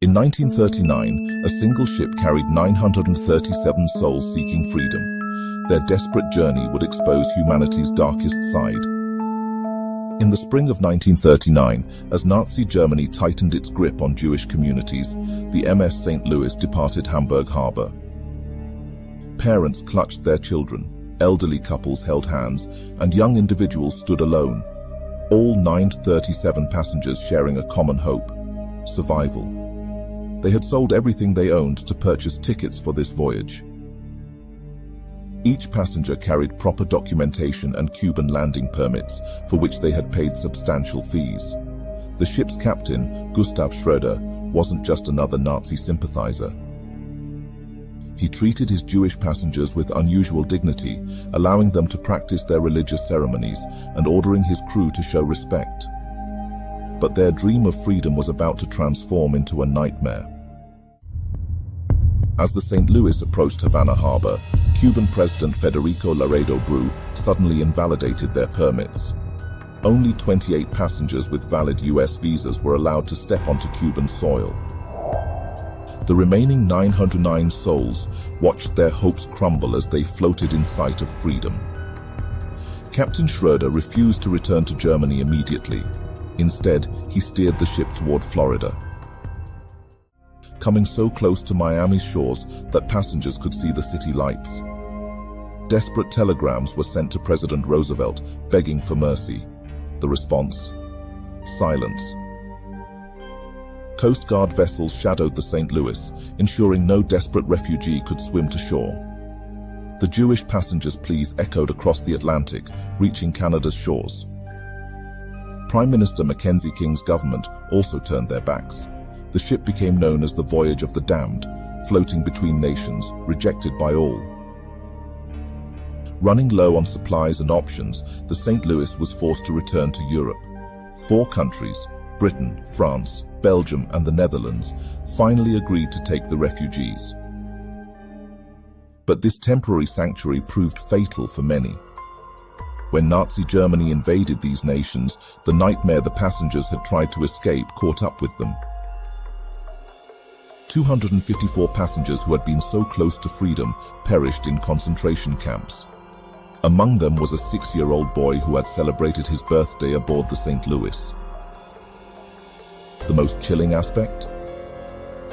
In 1939, a single ship carried 937 souls seeking freedom. Their desperate journey would expose humanity's darkest side. In the spring of 1939, as Nazi Germany tightened its grip on Jewish communities, the MS St. Louis departed Hamburg harbor. Parents clutched their children, elderly couples held hands, and young individuals stood alone, all 937 passengers sharing a common hope: survival. They had sold everything they owned to purchase tickets for this voyage. Each passenger carried proper documentation and Cuban landing permits, for which they had paid substantial fees. The ship's captain, Gustav Schroder, wasn't just another Nazi sympathizer. He treated his Jewish passengers with unusual dignity, allowing them to practice their religious ceremonies and ordering his crew to show respect. But their dream of freedom was about to transform into a nightmare. As the St. Louis approached Havana harbor, Cuban President Federico Laredo Bru suddenly invalidated their permits. Only 28 passengers with valid US visas were allowed to step onto Cuban soil. The remaining 909 souls watched their hopes crumble as they floated in sight of freedom. Captain Schroder refused to return to Germany immediately. Instead, he steered the ship toward Florida, coming so close to Miami's shores that passengers could see the city lights. Desperate telegrams were sent to President Roosevelt, begging for mercy. The response? Silence. Coast Guard vessels shadowed the St. Louis, ensuring no desperate refugee could swim to shore. The Jewish passengers' pleas echoed across the Atlantic, reaching Canada's shores. Prime Minister Mackenzie King's government also turned their backs. The ship became known as the Voyage of the Damned, floating between nations, rejected by all. Running low on supplies and options, the St. Louis was forced to return to Europe. 4 countries, Britain, France, Belgium, and the Netherlands, finally agreed to take the refugees. But this temporary sanctuary proved fatal for many. When Nazi Germany invaded these nations, the nightmare the passengers had tried to escape caught up with them. 254 passengers who had been so close to freedom perished in concentration camps. Among them was a 6-year-old boy who had celebrated his birthday aboard the St. Louis. The most chilling aspect?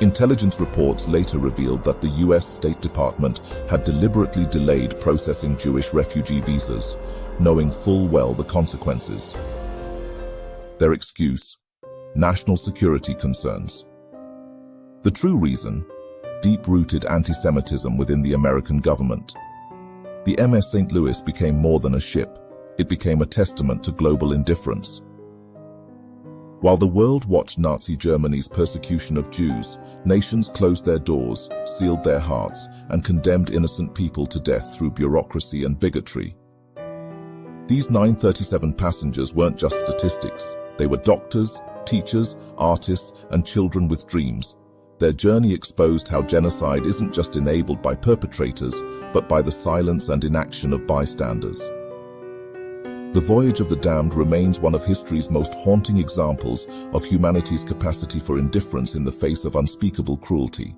Intelligence reports later revealed that the US State Department had deliberately delayed processing Jewish refugee visas, knowing full well the consequences. Their excuse? National security concerns. The true reason? Deep-rooted anti-Semitism within the American government. The MS St. Louis became more than a ship. It became a testament to global indifference. While the world watched Nazi Germany's persecution of Jews, nations closed their doors, sealed their hearts, and condemned innocent people to death through bureaucracy and bigotry. These 937 passengers weren't just statistics. They were doctors, teachers, artists, and children with dreams. Their journey exposed how genocide isn't just enabled by perpetrators, but by the silence and inaction of bystanders. The Voyage of the Damned remains one of history's most haunting examples of humanity's capacity for indifference in the face of unspeakable cruelty.